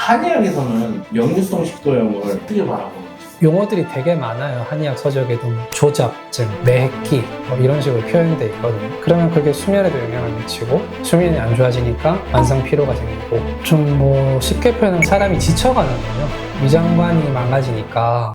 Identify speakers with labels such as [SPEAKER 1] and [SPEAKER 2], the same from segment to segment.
[SPEAKER 1] 한의학에서는 역류성 식도염을 어떻게 바라보는지.
[SPEAKER 2] 용어들이 되게 많아요. 한의학 서적에도 조잡증, 내핵기 이런 식으로 표현되어 있거든요. 그러면 그게 수면에도 영향을 미치고 수면이 안 좋아지니까 만성 피로가 생기고 좀 쉽게 표현하면 사람이 지쳐가는 거죠. 위장관이 망가지니까.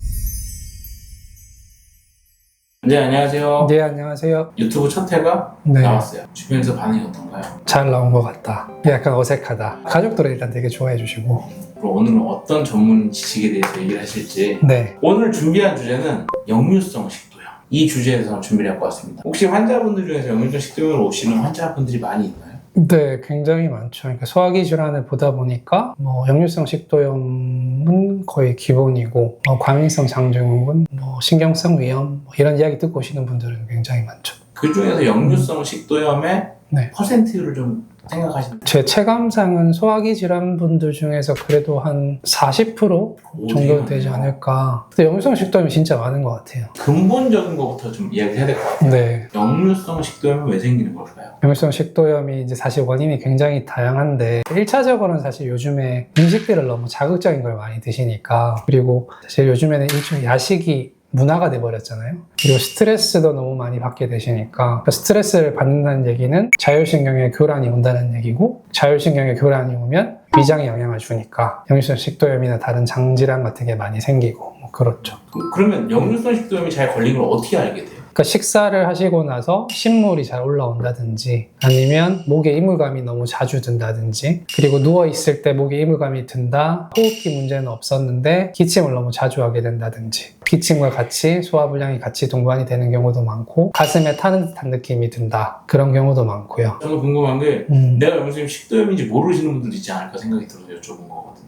[SPEAKER 1] 네, 안녕하세요.
[SPEAKER 2] 네, 안녕하세요.
[SPEAKER 1] 유튜브 첫 회가
[SPEAKER 2] 네.
[SPEAKER 1] 나왔어요. 주변에서 반응이 어떤가요?
[SPEAKER 2] 잘 나온 것 같다. 약간 어색하다. 가족들은 일단 되게 좋아해 주시고.
[SPEAKER 1] 그럼 오늘은 어떤 전문 지식에 대해서 얘기를 하실지.
[SPEAKER 2] 네.
[SPEAKER 1] 오늘 준비한 주제는 역류성 식도염. 이 주제에 대해서 준비를 해고 왔습니다. 혹시 환자분들 중에서 역류성 식도염으로 오시는 환자분들이 많이 있나요?
[SPEAKER 2] 네, 굉장히 많죠. 그러니까 소화기 질환을 보다 보니까 역류성 식도염은 거의 기본이고 과민성 장증후군, 신경성 위염 이런 이야기 듣고 오시는 분들은 굉장히 많죠.
[SPEAKER 1] 그 중에서 역류성 식도염의
[SPEAKER 2] 네.
[SPEAKER 1] 퍼센트를 좀 생각하시면
[SPEAKER 2] 제 체감상은 소화기 질환 분들 중에서 그래도 한 40% 정도 되지 않을까. 근데 역류성 식도염이 진짜 많은 것 같아요.
[SPEAKER 1] 근본적인 것부터 좀 이야기해야 될 것 같아요.
[SPEAKER 2] 네.
[SPEAKER 1] 역류성 식도염은 왜 생기는 걸까요?
[SPEAKER 2] 역류성 식도염이 이제 사실 원인이 굉장히 다양한데 1차적으로는 사실 요즘에 음식들을 너무 자극적인 걸 많이 드시니까, 그리고 사실 요즘에는 일종의 야식이 문화가 돼버렸잖아요. 그리고 스트레스도 너무 많이 받게 되시니까, 스트레스를 받는다는 얘기는 자율신경의 교란이 온다는 얘기고, 자율신경의 교란이 오면 위장에 영향을 주니까 역류성 식도염이나 다른 장질환 같은 게 많이 생기고 그렇죠.
[SPEAKER 1] 그러면 역류성 식도염이 잘 걸린 걸 어떻게 알게 돼요?
[SPEAKER 2] 그러니까 식사를 하시고 나서 신물이 잘 올라온다든지, 아니면 목에 이물감이 너무 자주 든다든지, 그리고 누워있을 때 목에 이물감이 든다, 호흡기 문제는 없었는데 기침을 너무 자주 하게 된다든지, 기침과 같이 소화불량이 같이 동반이 되는 경우도 많고, 가슴에 타는 듯한 느낌이 든다, 그런 경우도 많고요.
[SPEAKER 1] 저는 궁금한 게 내가 역류성 식도염인지 모르시는 분들도 있지 않을까 생각이 들어서 여쭤본 거거든요.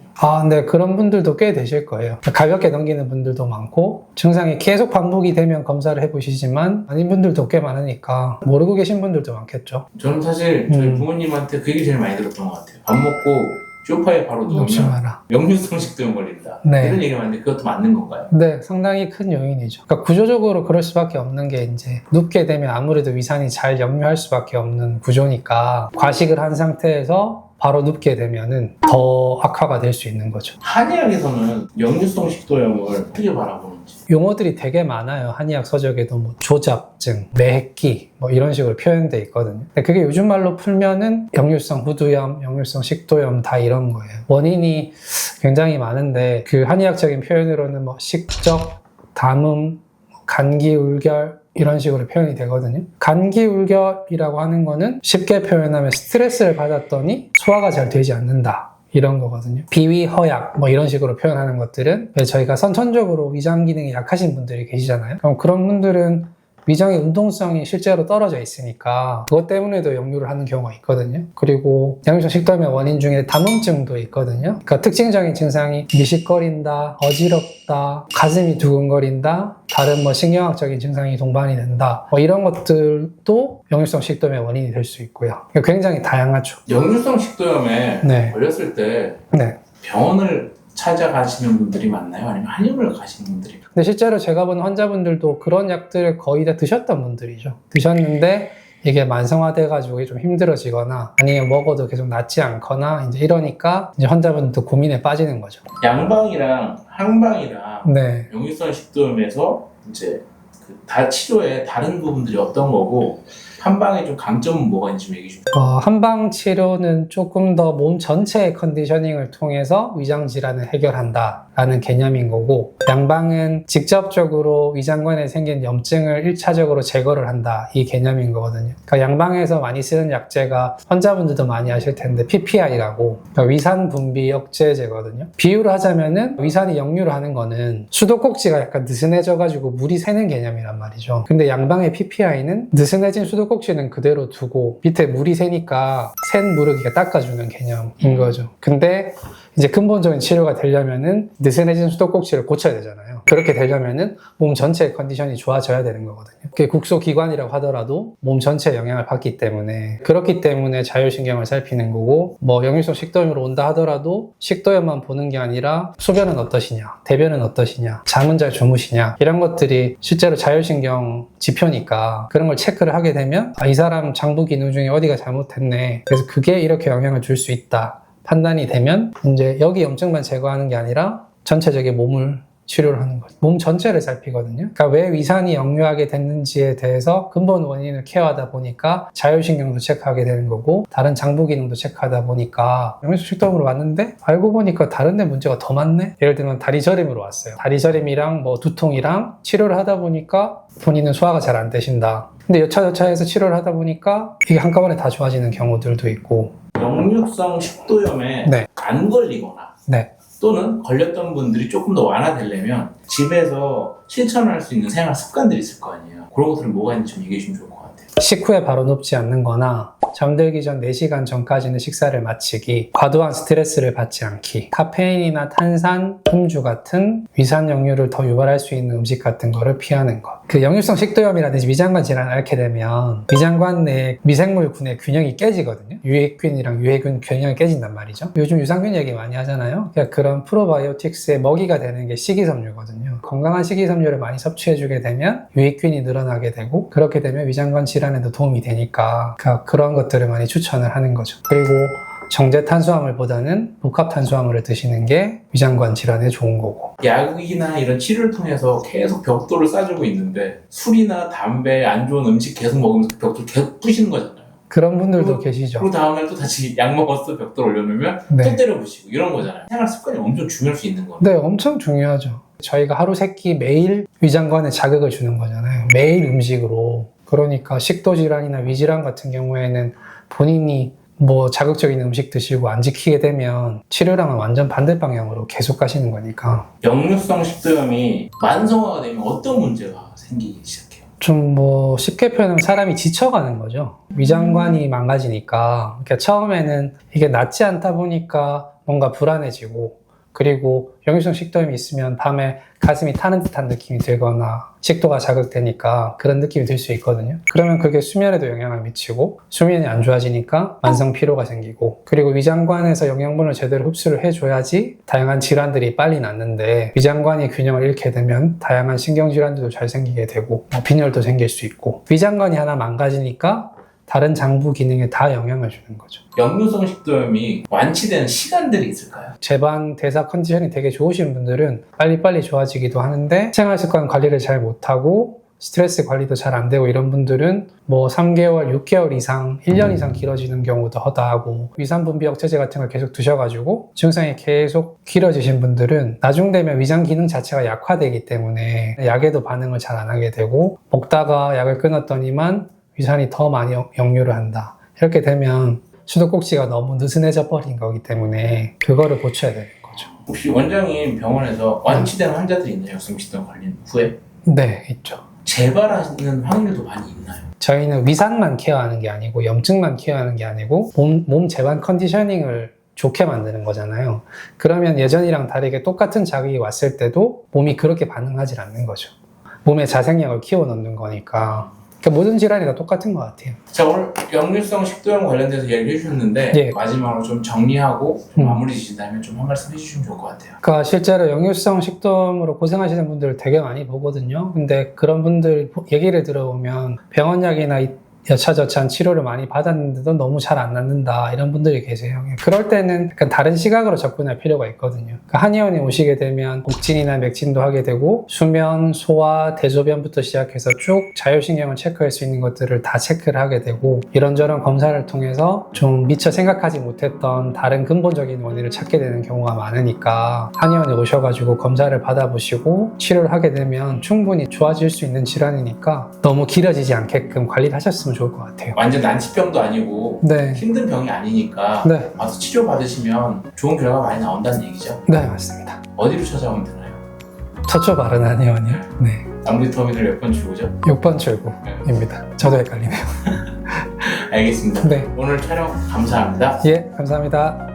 [SPEAKER 2] 네, 그런 분들도 꽤 되실 거예요. 가볍게 넘기는 분들도 많고, 증상이 계속 반복이 되면 검사를 해보시지만 아닌 분들도 꽤 많으니까 모르고 계신 분들도 많겠죠.
[SPEAKER 1] 저는 사실 저희 부모님한테 그 얘기 제일 많이 들었던 것 같아요. 밥 먹고 소파에 바로
[SPEAKER 2] 먹지
[SPEAKER 1] 누우면
[SPEAKER 2] 마라.
[SPEAKER 1] 역류성 식도염 걸린다.
[SPEAKER 2] 네.
[SPEAKER 1] 이런 얘기를 하는데 그것도 맞는 건가요?
[SPEAKER 2] 네, 상당히 큰 요인이죠. 그러니까 구조적으로 그럴 수밖에 없는 게, 이제 눕게 되면 아무래도 위산이 잘 역류할 수밖에 없는 구조니까, 과식을 한 상태에서 바로 눕게 되면은 더 악화가 될 수 있는 거죠.
[SPEAKER 1] 한의학에서는 역류성 식도염을 어떻게 바라보는지.
[SPEAKER 2] 용어들이 되게 많아요. 한의학 서적에도 조잡증, 내핵기 이런 식으로 표현되어 있거든요. 근데 그게 요즘 말로 풀면은 역류성 후두염, 역류성 식도염 다 이런 거예요. 원인이 굉장히 많은데, 그 한의학적인 표현으로는 식적, 담음, 간기울결 이런 식으로 표현이 되거든요. 간기울결이라고 하는 거는 쉽게 표현하면 스트레스를 받았더니 소화가 잘 되지 않는다, 이런 거거든요. 비위, 허약 이런 식으로 표현하는 것들은, 저희가 선천적으로 위장 기능이 약하신 분들이 계시잖아요. 그럼 그런 분들은 위장의 운동성이 실제로 떨어져 있으니까 그것 때문에도 역류를 하는 경우가 있거든요. 그리고 역류성 식도염의 원인 중에 담음증도 있거든요. 그러니까 특징적인 증상이 미식거린다, 어지럽다, 가슴이 두근거린다, 다른 신경학적인 증상이 동반이 된다, 이런 것들도 역류성 식도염의 원인이 될 수 있고요. 그러니까 굉장히 다양하죠.
[SPEAKER 1] 역류성 식도염에
[SPEAKER 2] 네.
[SPEAKER 1] 걸렸을 때
[SPEAKER 2] 네.
[SPEAKER 1] 병원을 찾아가시는 분들이 많나요? 아니면 한의원을 가시는 분들이?
[SPEAKER 2] 근데 실제로 제가 본 환자분들도 그런 약들을 거의 다 드셨던 분들이죠. 드셨는데 이게 만성화돼가지고 좀 힘들어지거나, 아니면 먹어도 계속 낫지 않거나 이러니까 이제 환자분들도 고민에 빠지는 거죠.
[SPEAKER 1] 양방이랑 항방이랑
[SPEAKER 2] 네.
[SPEAKER 1] 역류성 식도염에서 이제 치료의 다른 부분들이 어떤 거고, 한방의 좀 강점은 뭐가 있는지 좀 얘기 좀.
[SPEAKER 2] 한방 치료는 조금 더 몸 전체의 컨디셔닝을 통해서 위장 질환을 해결한다라는 개념인 거고, 양방은 직접적으로 위장관에 생긴 염증을 1차적으로 제거를 한다, 이 개념인 거거든요. 그러니까 양방에서 많이 쓰는 약제가 환자분들도 많이 아실 텐데 PPI라고, 그러니까 위산 분비 억제제거든요. 비유를 하자면은 위산이 역류를 하는 거는 수도꼭지가 약간 느슨해져가지고 물이 새는 개념이란 말이죠. 근데 양방의 PPI는 느슨해진 수도꼭지는 그대로 두고 밑에 물이 새니까 센 물을 닦아주는 개념인 거죠. 근데 이제 근본적인 치료가 되려면은 느슨해진 수도꼭지를 고쳐야 되잖아요. 그렇게 되려면은 몸 전체의 컨디션이 좋아져야 되는 거거든요. 그게 국소기관이라고 하더라도 몸 전체에 영향을 받기 때문에, 그렇기 때문에 자율신경을 살피는 거고, 역류성 식도염으로 온다 하더라도 식도염만 보는 게 아니라 소변은 어떠시냐, 대변은 어떠시냐, 잠은 잘 주무시냐, 이런 것들이 실제로 자율신경 지표니까, 그런 걸 체크를 하게 되면 이 사람 장부 기능 중에 어디가 잘못됐네, 그래서 그게 이렇게 영향을 줄 수 있다, 판단이 되면 이제 여기 염증만 제거하는 게 아니라 전체적인 몸을 치료를 하는 거죠. 몸 전체를 살피거든요. 그러니까 왜 위산이 역류하게 됐는지에 대해서 근본 원인을 케어하다 보니까 자율신경도 체크하게 되는 거고 다른 장부 기능도 체크하다 보니까 영양소 식도염으로 왔는데 알고 보니까 다른 데 문제가 더 많네? 예를 들면 다리 저림으로 왔어요. 다리 저림이랑 뭐 두통이랑 치료를 하다 보니까 본인은 소화가 잘 안 되신다. 근데 여차여차해서 치료를 하다 보니까 이게 한꺼번에 다 좋아지는 경우들도 있고.
[SPEAKER 1] 역류성 식도염에
[SPEAKER 2] 네.
[SPEAKER 1] 안 걸리거나
[SPEAKER 2] 네.
[SPEAKER 1] 또는 걸렸던 분들이 조금 더 완화되려면 집에서 실천할 수 있는 생활 습관들이 있을 거 아니에요. 그런 것들은 뭐가 있는지 좀 얘기해 주면 좋을 것 같아요.
[SPEAKER 2] 식후에 바로 눕지 않는 거나 잠들기 전 4시간 전까지는 식사를 마치기, 과도한 스트레스를 받지 않기, 카페인이나 탄산, 음주 같은 위산 역류를 더 유발할 수 있는 음식 같은 거를 피하는 것. 그 역류성 식도염이라든지 위장관 질환을 앓게 되면 위장관 내 미생물군의 균형이 깨지거든요. 유해균이랑 유해균 균형이 깨진단 말이죠. 요즘 유산균 얘기 많이 하잖아요. 그러니까 그런 프로바이오틱스의 먹이가 되는 게 식이섬유거든요. 건강한 식이섬유를 많이 섭취해주게 되면 유해균이 늘어나게 되고 그렇게 되면 위장관 질환에도 도움이 되니까 그러니까 그런 것들을 많이 추천을 하는 거죠. 그리고 정제 탄수화물보다는 복합 탄수화물을 드시는 게 위장관 질환에 좋은 거고.
[SPEAKER 1] 약이나 이런 치료를 통해서 계속 벽돌을 쌓아주고 있는데 술이나 담배, 안 좋은 음식 계속 먹으면서 벽돌 계속 부시는 거잖아요.
[SPEAKER 2] 그런 분들도 계시죠.
[SPEAKER 1] 그리고 다음날 또 다시 약 먹었어 벽돌 올려놓으면
[SPEAKER 2] 네.
[SPEAKER 1] 또 때려 부시고 이런 거잖아요. 생활 습관이 엄청 중요할 수 있는 거예요.
[SPEAKER 2] 네, 엄청 중요하죠. 저희가 하루 3끼 매일 위장관에 자극을 주는 거잖아요. 매일 음식으로. 그러니까 식도질환이나 위질환 같은 경우에는 본인이 뭐 자극적인 음식 드시고 안 지키게 되면 치료랑은 완전 반대 방향으로 계속 가시는 거니까.
[SPEAKER 1] 역류성 식도염이 만성화가 되면 어떤 문제가 생기기 시작해요?
[SPEAKER 2] 좀 뭐 쉽게 표현하면 사람이 지쳐가는 거죠. 위장관이 망가지니까. 그러니까 처음에는 이게 낫지 않다 보니까 뭔가 불안해지고 그리고 역류성 식도염이 있으면 밤에 가슴이 타는 듯한 느낌이 들거나 식도가 자극되니까 그런 느낌이 들 수 있거든요. 그러면 그게 수면에도 영향을 미치고 수면이 안 좋아지니까 만성 피로가 생기고 그리고 위장관에서 영양분을 제대로 흡수를 해줘야지 다양한 질환들이 빨리 낫는데 위장관이 균형을 잃게 되면 다양한 신경질환들도 잘 생기게 되고 빈혈도 생길 수 있고 위장관이 하나 망가지니까 다른 장부 기능에 다 영향을 주는 거죠.
[SPEAKER 1] 역류성 식도염이 완치되는 시간들이 있을까요?
[SPEAKER 2] 제방 대사 컨디션이 되게 좋으신 분들은 빨리빨리 좋아지기도 하는데 생활습관 관리를 잘 못하고 스트레스 관리도 잘 안 되고 이런 분들은 뭐 3개월, 6개월 이상, 1년 이상 길어지는 경우도 허다하고 위산분비 억제제 같은 걸 계속 드셔가지고 증상이 계속 길어지신 분들은 나중 되면 위장 기능 자체가 약화되기 때문에 약에도 반응을 잘 안 하게 되고 먹다가 약을 끊었더니만 위산이 더 많이 역류를 한다. 이렇게 되면 수도꼭지가 너무 느슨해져 버린 거기 때문에 그거를 고쳐야 되는 거죠.
[SPEAKER 1] 혹시 원장님 병원에서 완치된 환자들이 있나요? 역류성 식도염 걸린 후에?
[SPEAKER 2] 네, 있죠.
[SPEAKER 1] 재발하는 확률도 많이 있나요?
[SPEAKER 2] 저희는 위산만 케어하는 게 아니고 염증만 케어하는 게 아니고 몸 재반 컨디셔닝을 좋게 만드는 거잖아요. 그러면 예전이랑 다르게 똑같은 자극이 왔을 때도 몸이 그렇게 반응하지 않는 거죠. 몸에 자생력을 키워넣는 거니까. 그러니까 모든 질환이 다 똑같은 것 같아요.
[SPEAKER 1] 자, 오늘 역류성 식도염 관련돼서 이야기를 해주셨는데
[SPEAKER 2] 예.
[SPEAKER 1] 마지막으로 좀 정리하고 좀 마무리 지신다면 좀 한 말씀 해주시면 좋을 것 같아요.
[SPEAKER 2] 그러니까 실제로 역류성 식도염으로 고생하시는 분들을 되게 많이 보거든요. 근데 그런 분들 얘기를 들어보면 병원약이나 여차저차한 치료를 많이 받았는데도 너무 잘 안 낫는다 이런 분들이 계세요. 그럴 때는 약간 다른 시각으로 접근할 필요가 있거든요. 그러니까 한의원에 오시게 되면 목진이나 맥진도 하게 되고 수면, 소화, 대소변부터 시작해서 쭉 자율신경을 체크할 수 있는 것들을 다 체크를 하게 되고 이런저런 검사를 통해서 좀 미처 생각하지 못했던 다른 근본적인 원인을 찾게 되는 경우가 많으니까 한의원에 오셔가지고 검사를 받아보시고 치료를 하게 되면 충분히 좋아질 수 있는 질환이니까 너무 길어지지 않게끔 관리를 하셨으면 좋을 것 같아요.
[SPEAKER 1] 완전 난치병도 아니고
[SPEAKER 2] 네.
[SPEAKER 1] 힘든 병이 아니니까
[SPEAKER 2] 네.
[SPEAKER 1] 와서 치료 받으시면 좋은 결과가 많이 나온다는 얘기죠.
[SPEAKER 2] 네, 맞습니다.
[SPEAKER 1] 어디로 찾아오면 되나요?
[SPEAKER 2] 서초 바른 한의원이요? 네.
[SPEAKER 1] 남부터미널 몇 번 출구죠?
[SPEAKER 2] 6번 출구입니다. 저도 헷갈리네요.
[SPEAKER 1] 알겠습니다.
[SPEAKER 2] 네.
[SPEAKER 1] 오늘 촬영 감사합니다.
[SPEAKER 2] 예, 감사합니다.